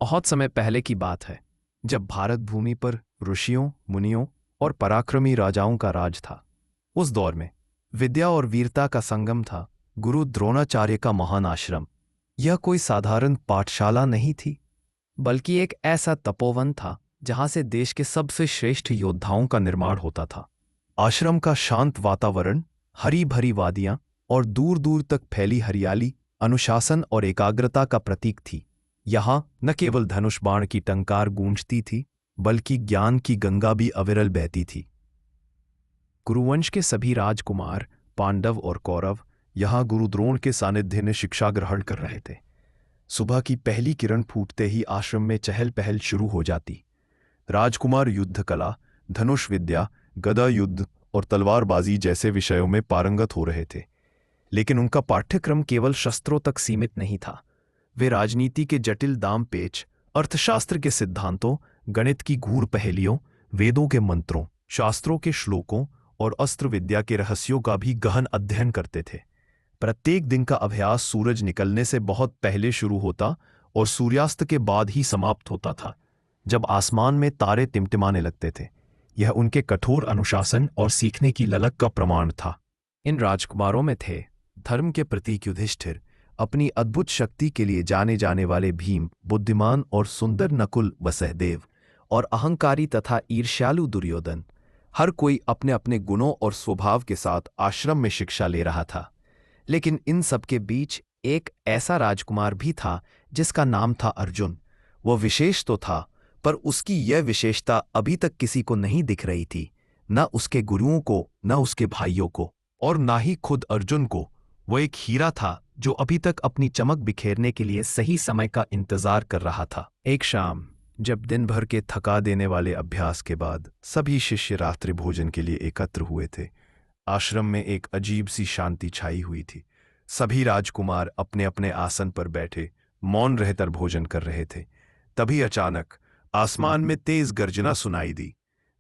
बहुत समय पहले की बात है, जब भारत भूमि पर ऋषियों, मुनियों और पराक्रमी राजाओं का राज था। उस दौर में विद्या और वीरता का संगम था गुरु द्रोणाचार्य का महान आश्रम। यह कोई साधारण पाठशाला नहीं थी, बल्कि एक ऐसा तपोवन था जहां से देश के सबसे श्रेष्ठ योद्धाओं का निर्माण होता था। आश्रम का शांत वातावरण, हरी भरी वादियां और दूर दूर तक फैली हरियाली अनुशासन और एकाग्रता का प्रतीक थी। यहाँ न केवल धनुष बाण की टंकार गूंजती थी, बल्कि ज्ञान की गंगा भी अविरल बहती थी। कुरुवंश के सभी राजकुमार, पांडव और कौरव यहाँ गुरु द्रोण के सानिध्य में शिक्षा ग्रहण कर रहे थे। सुबह की पहली किरण फूटते ही आश्रम में चहल पहल शुरू हो जाती। राजकुमार युद्ध कला, धनुष विद्या, गदा युद्ध और तलवारबाजी जैसे विषयों में पारंगत हो रहे थे। लेकिन उनका पाठ्यक्रम केवल शस्त्रों तक सीमित नहीं था। वे राजनीति के जटिल दाम पेच, अर्थशास्त्र के सिद्धांतों, गणित की गूढ़ पहेलियों, वेदों के मंत्रों, शास्त्रों के श्लोकों और अस्त्र विद्या के रहस्यों का भी गहन अध्ययन करते थे। प्रत्येक दिन का अभ्यास सूरज निकलने से बहुत पहले शुरू होता और सूर्यास्त के बाद ही समाप्त होता था, जब आसमान में तारे टिमटिमाने लगते थे। यह उनके कठोर अनुशासन और सीखने की ललक का प्रमाण था। इन राजकुमारों में थे धर्म के प्रतीक युधिष्ठिर, अपनी अद्भुत शक्ति के लिए जाने जाने वाले भीम, बुद्धिमान और सुंदर नकुल व सहदेव, और अहंकारी तथा ईर्ष्यालु दुर्योधन। हर कोई अपने अपने गुणों और स्वभाव के साथ आश्रम में शिक्षा ले रहा था। लेकिन इन सब के बीच एक ऐसा राजकुमार भी था जिसका नाम था अर्जुन। वह विशेष तो था, पर उसकी यह विशेषता अभी तक किसी को नहीं दिख रही थी, न उसके गुरुओं को, न उसके भाइयों को, और न ही खुद अर्जुन को। वह एक हीरा था जो अभी तक अपनी चमक बिखेरने के लिए सही समय का इंतजार कर रहा था। एक शाम, जब दिन भर के थका देने वाले अभ्यास के बाद सभी शिष्य रात्रि भोजन के लिए एकत्र हुए थे, आश्रम में एक अजीब सी शांति छाई हुई थी। सभी राजकुमार अपने अपने आसन पर बैठे मौन रहकर भोजन कर रहे थे। तभी अचानक आसमान में तेज गर्जना सुनाई दी।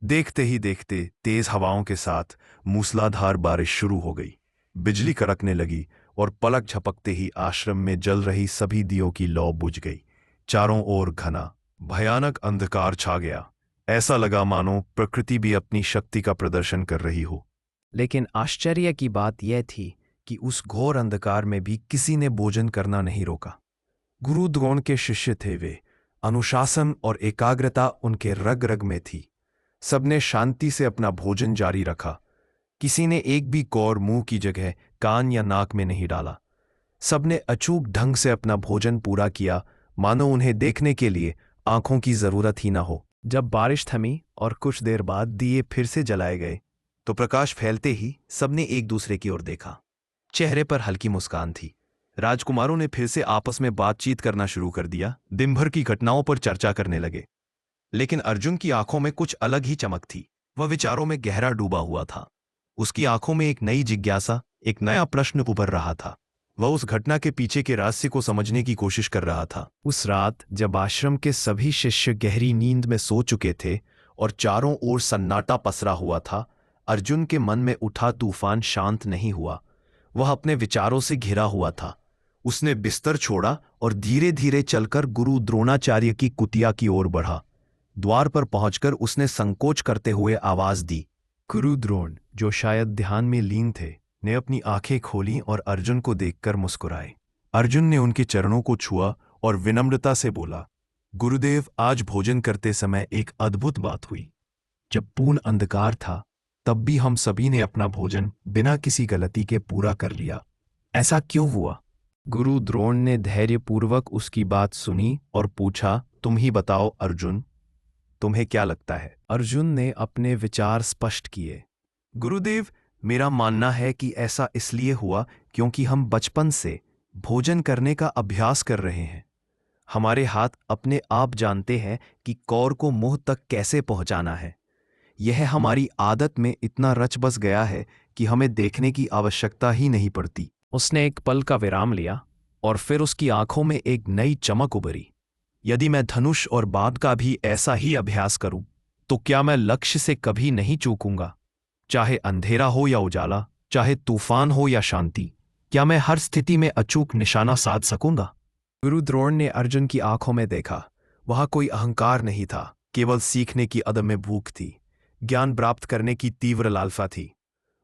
देखते ही देखते तेज हवाओं के साथ मूसलाधार बारिश शुरू हो गई। बिजली कड़कने लगी और पलक झपकते ही आश्रम में जल रही सभी दियों की लौ बुझ गई। चारों ओर घना भयानक अंधकार छा गया। ऐसा लगा मानो प्रकृति भी अपनी शक्ति का प्रदर्शन कर रही हो। लेकिन आश्चर्य की बात यह थी कि उस घोर अंधकार में भी किसी ने भोजन करना नहीं रोका। गुरु द्रोण के शिष्य थे वे। अनुशासन और एकाग्रता उनके रग रग में थी। सबने शांति से अपना भोजन जारी रखा। किसी ने एक भी कौर मुंह की जगह कान या नाक में नहीं डाला। सबने अचूक ढंग से अपना भोजन पूरा किया, मानो उन्हें देखने के लिए आंखों की जरूरत ही ना हो। जब बारिश थमी और कुछ देर बाद दिए फिर से जलाए गए, तो प्रकाश फैलते ही सबने एक दूसरे की ओर देखा। चेहरे पर हल्की मुस्कान थी। राजकुमारों ने फिर से आपस में बातचीत करना शुरू कर दिया, दिन भर की घटनाओं पर चर्चा करने लगे। लेकिन अर्जुन की आंखों में कुछ अलग ही चमक थी। वह विचारों में गहरा डूबा हुआ था। उसकी आंखों में एक नई जिज्ञासा, एक नया प्रश्न उभर रहा था। वह उस घटना के पीछे के रहस्य को समझने की कोशिश कर रहा था। उस रात, जब आश्रम के सभी शिष्य गहरी नींद में सो चुके थे और चारों ओर सन्नाटा पसरा हुआ था, अर्जुन के मन में उठा तूफान शांत नहीं हुआ। वह अपने विचारों से घिरा हुआ था। उसने बिस्तर छोड़ा और धीरे धीरे चलकर गुरु द्रोणाचार्य की कुटिया की ओर बढ़ा। द्वार पर पहुंचकर उसने संकोच करते हुए आवाज दी। गुरु द्रोण, जो शायद ध्यान में लीन थे, ने अपनी आंखें खोली और अर्जुन को देखकर मुस्कुराए। अर्जुन ने उनके चरणों को छुआ और विनम्रता से बोला, गुरुदेव, आज भोजन करते समय एक अद्भुत बात हुई। जब पूर्ण अंधकार था, तब भी हम सभी ने अपना भोजन बिना किसी गलती के पूरा कर लिया। ऐसा क्यों हुआ? गुरु द्रोण ने धैर्यपूर्वक उसकी बात सुनी और पूछा, तुम ही बताओ अर्जुन, तुम्हें क्या लगता है? अर्जुन ने अपने विचार स्पष्ट किए। गुरुदेव, मेरा मानना है कि ऐसा इसलिए हुआ क्योंकि हम बचपन से भोजन करने का अभ्यास कर रहे हैं। हमारे हाथ अपने आप जानते हैं कि कौर को मुंह तक कैसे पहुंचाना है। यह हमारी आदत में इतना रच बस गया है कि हमें देखने की आवश्यकता ही नहीं पड़ती। उसने एक पल का विराम लिया और फिर उसकी आंखों में एक नई चमक उभरी। यदि मैं धनुष और बाण का भी ऐसा ही अभ्यास करूं, तो क्या मैं लक्ष्य से कभी नहीं चूकूंगा? चाहे अंधेरा हो या उजाला, चाहे तूफान हो या शांति, क्या मैं हर स्थिति में अचूक निशाना साध सकूंगा? गुरु द्रोण ने अर्जुन की आंखों में देखा। वहां कोई अहंकार नहीं था, केवल सीखने की अदम्य भूख थी, ज्ञान प्राप्त करने की तीव्र लालसा थी।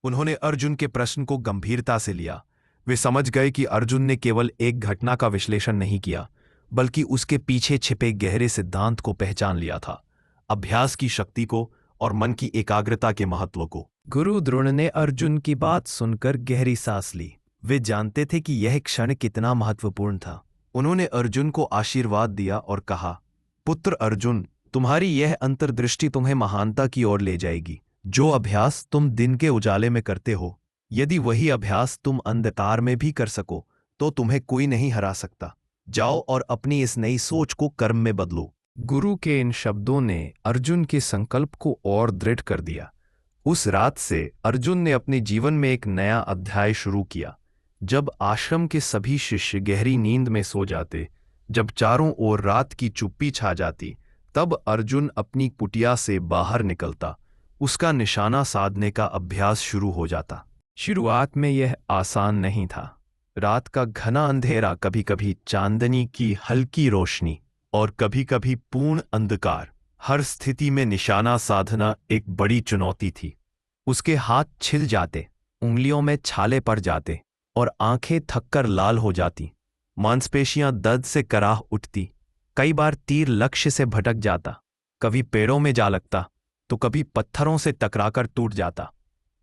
उन्होंने अर्जुन के प्रश्न को गंभीरता से लिया। वे समझ गए कि अर्जुन ने केवल एक घटना का विश्लेषण नहीं किया, बल्कि उसके पीछे छिपे गहरे सिद्धांत को पहचान लिया था, अभ्यास की शक्ति को और मन की एकाग्रता के महत्व को। गुरु द्रोण ने अर्जुन की बात सुनकर गहरी सांस ली। वे जानते थे कि यह क्षण कितना महत्वपूर्ण था। उन्होंने अर्जुन को आशीर्वाद दिया और कहा, पुत्र अर्जुन, तुम्हारी यह अंतर्दृष्टि तुम्हें महानता की ओर ले जाएगी। जो अभ्यास तुम दिन के उजाले में करते हो, यदि वही अभ्यास तुम अंधकार में भी कर सको, तो तुम्हें कोई नहीं हरा सकता। जाओ और अपनी इस नई सोच को कर्म में बदलो। गुरु के इन शब्दों ने अर्जुन के संकल्प को और दृढ़ कर दिया। उस रात से अर्जुन ने अपने जीवन में एक नया अध्याय शुरू किया। जब आश्रम के सभी शिष्य गहरी नींद में सो जाते, जब चारों ओर रात की चुप्पी छा जाती, तब अर्जुन अपनी कुटिया से बाहर निकलता। उसका निशाना साधने का अभ्यास शुरू हो जाता। शुरुआत में यह आसान नहीं था। रात का घना अंधेरा, कभी कभी चांदनी की हल्की रोशनी और कभी कभी पूर्ण अंधकार, हर स्थिति में निशाना साधना एक बड़ी चुनौती थी। उसके हाथ छिल जाते, उंगलियों में छाले पड़ जाते और आंखें थककर लाल हो जाती। मांसपेशियां दर्द से कराह उठती। कई बार तीर लक्ष्य से भटक जाता, कभी पेड़ों में जा लगता तो कभी पत्थरों से टकराकर टूट जाता।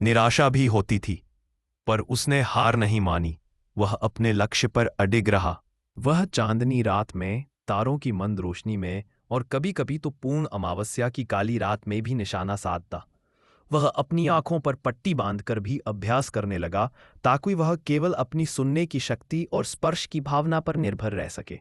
निराशा भी होती थी, पर उसने हार नहीं मानी। वह अपने लक्ष्य पर अडिग रहा। वह चांदनी रात में, तारों की मंद रोशनी में और कभी कभी तो पूर्ण अमावस्या की काली रात में भी निशाना साधता। वह अपनी आंखों पर पट्टी बांधकर भी अभ्यास करने लगा, ताकि वह केवल अपनी सुनने की शक्ति और स्पर्श की भावना पर निर्भर रह सके।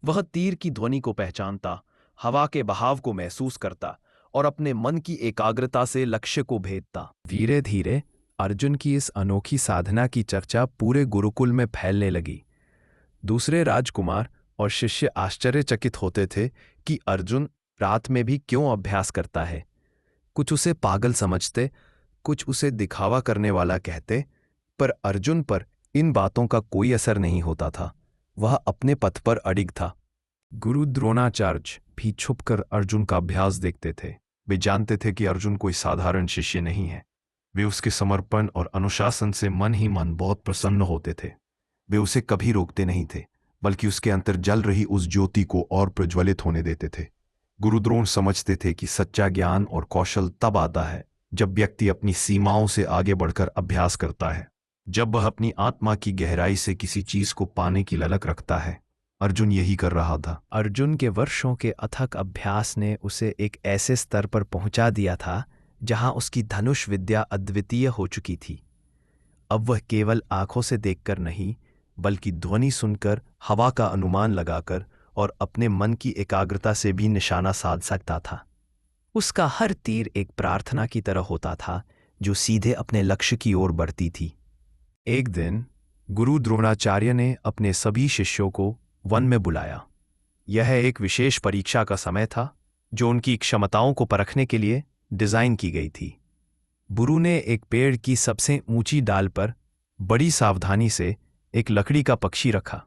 वह तीर की ध्वनि को पहचानता, हवा के बहाव को महसूस करता और अपने मन की एकाग्रता से लक्ष्य को भेदता। धीरे धीरे अर्जुन की इस अनोखी साधना की चर्चा पूरे गुरुकुल में फैलने लगी। दूसरे राजकुमार और शिष्य आश्चर्यचकित होते थे कि अर्जुन रात में भी क्यों अभ्यास करता है। कुछ उसे पागल समझते, कुछ उसे दिखावा करने वाला कहते, पर अर्जुन पर इन बातों का कोई असर नहीं होता था। वह अपने पथ पर अडिग था। गुरु द्रोणाचार्य भी छुपकर अर्जुन का अभ्यास देखते थे। वे जानते थे कि अर्जुन कोई साधारण शिष्य नहीं है। वे उसके समर्पण और अनुशासन से मन ही मन बहुत प्रसन्न होते थे। वे उसे कभी रोकते नहीं थे, बल्कि उसके अंतर जल रही उस ज्योति को और प्रज्वलित होने देते थे। गुरु द्रोण समझते थे कि सच्चा ज्ञान और कौशल तब आता है जब व्यक्ति अपनी सीमाओं से आगे बढ़कर अभ्यास करता है, जब वह अपनी आत्मा की गहराई से किसी चीज को पाने की ललक रखता है। अर्जुन यही कर रहा था। अर्जुन के वर्षों के अथक अभ्यास ने उसे एक ऐसे स्तर पर पहुंचा दिया था जहां उसकी धनुष विद्या अद्वितीय हो चुकी थी। अब वह केवल आंखों से देखकर नहीं, बल्कि ध्वनि सुनकर, हवा का अनुमान लगाकर और अपने मन की एकाग्रता से भी निशाना साध सकता था। उसका हर तीर एक प्रार्थना की तरह होता था, जो सीधे अपने लक्ष्य की ओर बढ़ती थी। एक दिन गुरु द्रोणाचार्य ने अपने सभी शिष्यों को वन में बुलाया। यह एक विशेष परीक्षा का समय था, जो उनकी क्षमताओं को परखने के लिए डिजाइन की गई थी। गुरु ने एक पेड़ की सबसे ऊंची डाल पर बड़ी सावधानी से एक लकड़ी का पक्षी रखा।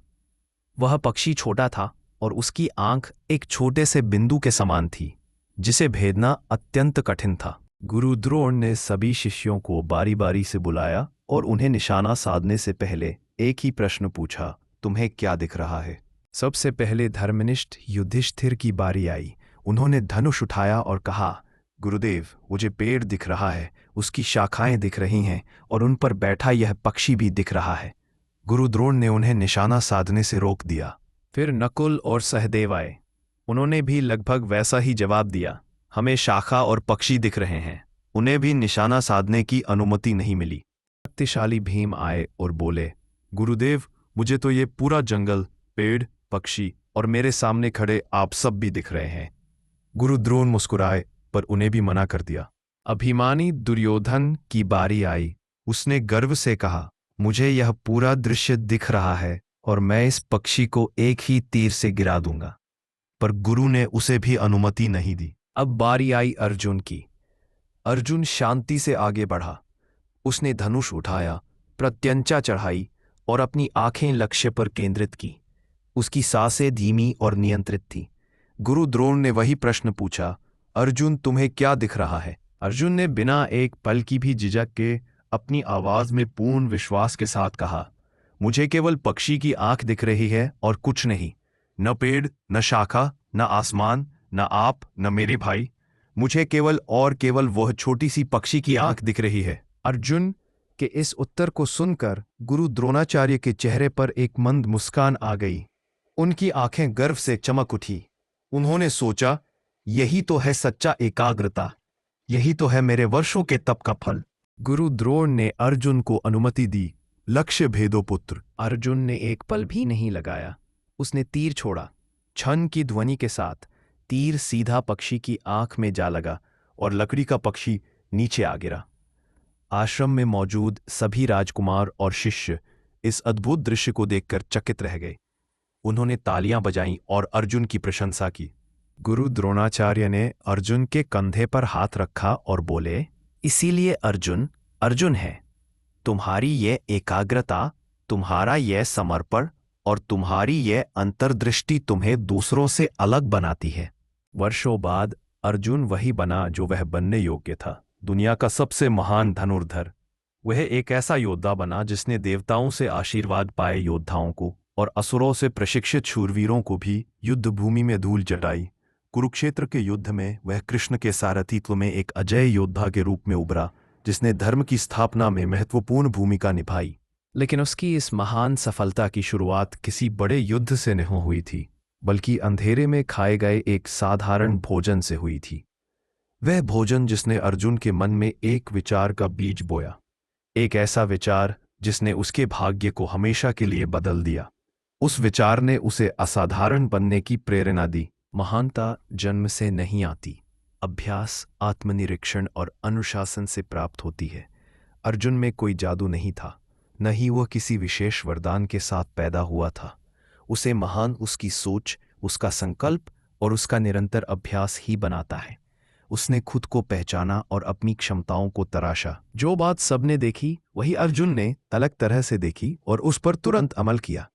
वह पक्षी छोटा था और उसकी आंख एक छोटे से बिंदु के समान थी, जिसे भेदना अत्यंत कठिन था। गुरु द्रोण ने सभी शिष्यों को बारी बारी से बुलाया और उन्हें निशाना साधने से पहले एक ही प्रश्न पूछा, तुम्हें क्या दिख रहा है? सबसे पहले धर्मनिष्ठ युधिष्ठिर की बारी आई। उन्होंने धनुष उठाया और कहा, गुरुदेव, मुझे पेड़ दिख रहा है, उसकी शाखाएं दिख रही हैं और उन पर बैठा यह पक्षी भी दिख रहा है। गुरु द्रोण ने उन्हें निशाना साधने से रोक दिया। फिर नकुल और सहदेव आए। उन्होंने भी लगभग वैसा ही जवाब दिया, हमें शाखा और पक्षी दिख रहे हैं। उन्हें भी निशाना साधने की अनुमति नहीं मिली। शक्तिशाली भीम आए और बोले, गुरुदेव, मुझे तो ये पूरा जंगल, पेड़, पक्षी और मेरे सामने खड़े आप सब भी दिख रहे हैं। गुरु द्रोण मुस्कुराए, पर उन्हें भी मना कर दिया। अभिमानी दुर्योधन की बारी आई। उसने गर्व से कहा, मुझे यह पूरा दृश्य दिख रहा है और मैं इस पक्षी को एक ही तीर से गिरा दूंगा। पर गुरु ने उसे भी अनुमति नहीं दी। अब बारी आई अर्जुन की। अर्जुन शांति से आगे बढ़ा। उसने धनुष उठाया, प्रत्यंचा चढ़ाई और अपनी आंखें लक्ष्य पर केंद्रित की। उसकी सांसें धीमी और नियंत्रित थीं, गुरु द्रोण ने वही प्रश्न पूछा, अर्जुन तुम्हें क्या दिख रहा है? अर्जुन ने बिना एक पल की भी झिझक के अपनी आवाज में पूर्ण विश्वास के साथ कहा, मुझे केवल पक्षी की आंख दिख रही है और कुछ नहीं। न पेड़, न शाखा, न आसमान, न आप, न मेरे भाई। मुझे केवल वह छोटी सी पक्षी की आंख दिख रही है। अर्जुन के इस उत्तर को सुनकर गुरु द्रोणाचार्य के चेहरे पर एक मंद मुस्कान आ गई। उनकी आंखें गर्व से चमक उठी। उन्होंने सोचा, यही तो है सच्चा एकाग्रता, यही तो है मेरे वर्षों के तप का फल। गुरु द्रोण ने अर्जुन को अनुमति दी। लक्ष्य भेदो पुत्र। अर्जुन ने एक पल भी नहीं लगाया। उसने तीर छोड़ा। छन की ध्वनि के साथ तीर सीधा पक्षी की आंख में जा लगा और लकड़ी का पक्षी नीचे आ गिरा। आश्रम में मौजूद सभी राजकुमार और शिष्य इस अद्भुत दृश्य को देखकर चकित रह गए। उन्होंने तालियां बजाईं और अर्जुन की प्रशंसा की। गुरु द्रोणाचार्य ने अर्जुन के कंधे पर हाथ रखा और बोले, इसीलिए अर्जुन अर्जुन है। तुम्हारी ये एकाग्रता, तुम्हारा यह समर्पण और तुम्हारी यह अंतर्दृष्टि तुम्हें दूसरों से अलग बनाती है। वर्षों बाद अर्जुन वही बना जो वह बनने योग्य था, दुनिया का सबसे महान धनुर्धर। वह एक ऐसा योद्धा बना जिसने देवताओं से आशीर्वाद पाए योद्धाओं को और असुरों से प्रशिक्षित शूरवीरों को भी युद्ध भूमि में धूल चटाई। कुरुक्षेत्र के युद्ध में वह कृष्ण के सारथित्व में एक अजय योद्धा के रूप में उभरा, जिसने धर्म की स्थापना में महत्वपूर्ण भूमिका निभाई। लेकिन उसकी इस महान सफलता की शुरुआत किसी बड़े युद्ध से नहीं हुई थी, बल्कि अंधेरे में खाए गए एक साधारण भोजन से हुई थी। वह भोजन जिसने अर्जुन के मन में एक विचार का बीज बोया, एक ऐसा विचार जिसने उसके भाग्य को हमेशा के लिए बदल दिया। उस विचार ने उसे असाधारण बनने की प्रेरणा दी। महानता जन्म से नहीं आती, अभ्यास, आत्मनिरीक्षण और अनुशासन से प्राप्त होती है। अर्जुन में कोई जादू नहीं था, न ही वह किसी विशेष वरदान के साथ पैदा हुआ था। उसे महान उसकी सोच, उसका संकल्प और उसका निरंतर अभ्यास ही बनाता है। उसने खुद को पहचाना और अपनी क्षमताओं को तराशा। जो बात सबने देखी वही अर्जुन ने अलग तरह से देखी और उस पर तुरंत अमल किया।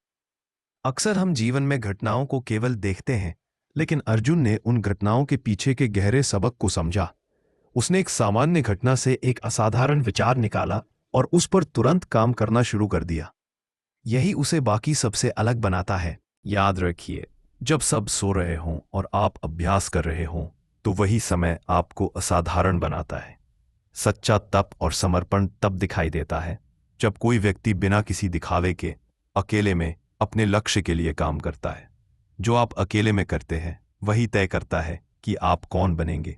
अक्सर हम जीवन में घटनाओं को केवल देखते हैं, लेकिन अर्जुन ने उन घटनाओं के पीछे के गहरे सबक को समझा। उसने एक सामान्य घटना से एक असाधारण विचार निकाला और उस पर तुरंत काम करना शुरू कर दिया। यही उसे बाकी सबसे अलग बनाता है। याद रखिए, जब सब सो रहे हों और आप अभ्यास कर रहे हों, तो वही समय आपको असाधारण बनाता है। सच्चा तप और समर्पण तब दिखाई देता है जब कोई व्यक्ति बिना किसी दिखावे के अकेले में अपने लक्ष्य के लिए काम करता है। जो आप अकेले में करते हैं वही तय करता है कि आप कौन बनेंगे।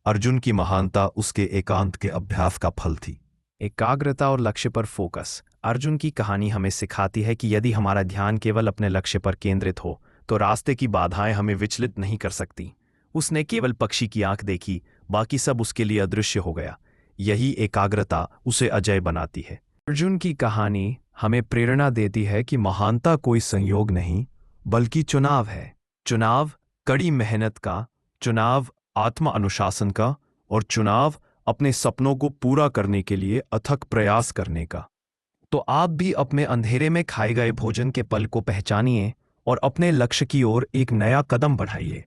अर्जुन की महानता उसके एकांत के अभ्यास का फल थी। एकाग्रता और लक्ष्य पर फोकस। अर्जुन की कहानी हमें सिखाती है कि यदि हमारा ध्यान केवल अपने लक्ष्य पर केंद्रित हो तो रास्ते की बाधाएं हमें विचलित नहीं कर सकती। उसने केवल पक्षी की आंख देखी, बाकी सब उसके लिए अदृश्य हो गया। यही एकाग्रता उसे अजय बनाती है। अर्जुन की कहानी हमें प्रेरणा देती है कि महानता कोई संयोग नहीं, बल्कि चुनाव है। चुनाव कड़ी मेहनत का, चुनाव आत्म अनुशासन का और चुनाव अपने सपनों को पूरा करने के लिए अथक प्रयास करने का। तो आप भी अपने अंधेरे में खाए गए भोजन के पल को पहचानिए और अपने लक्ष्य की ओर एक नया कदम बढ़ाइए।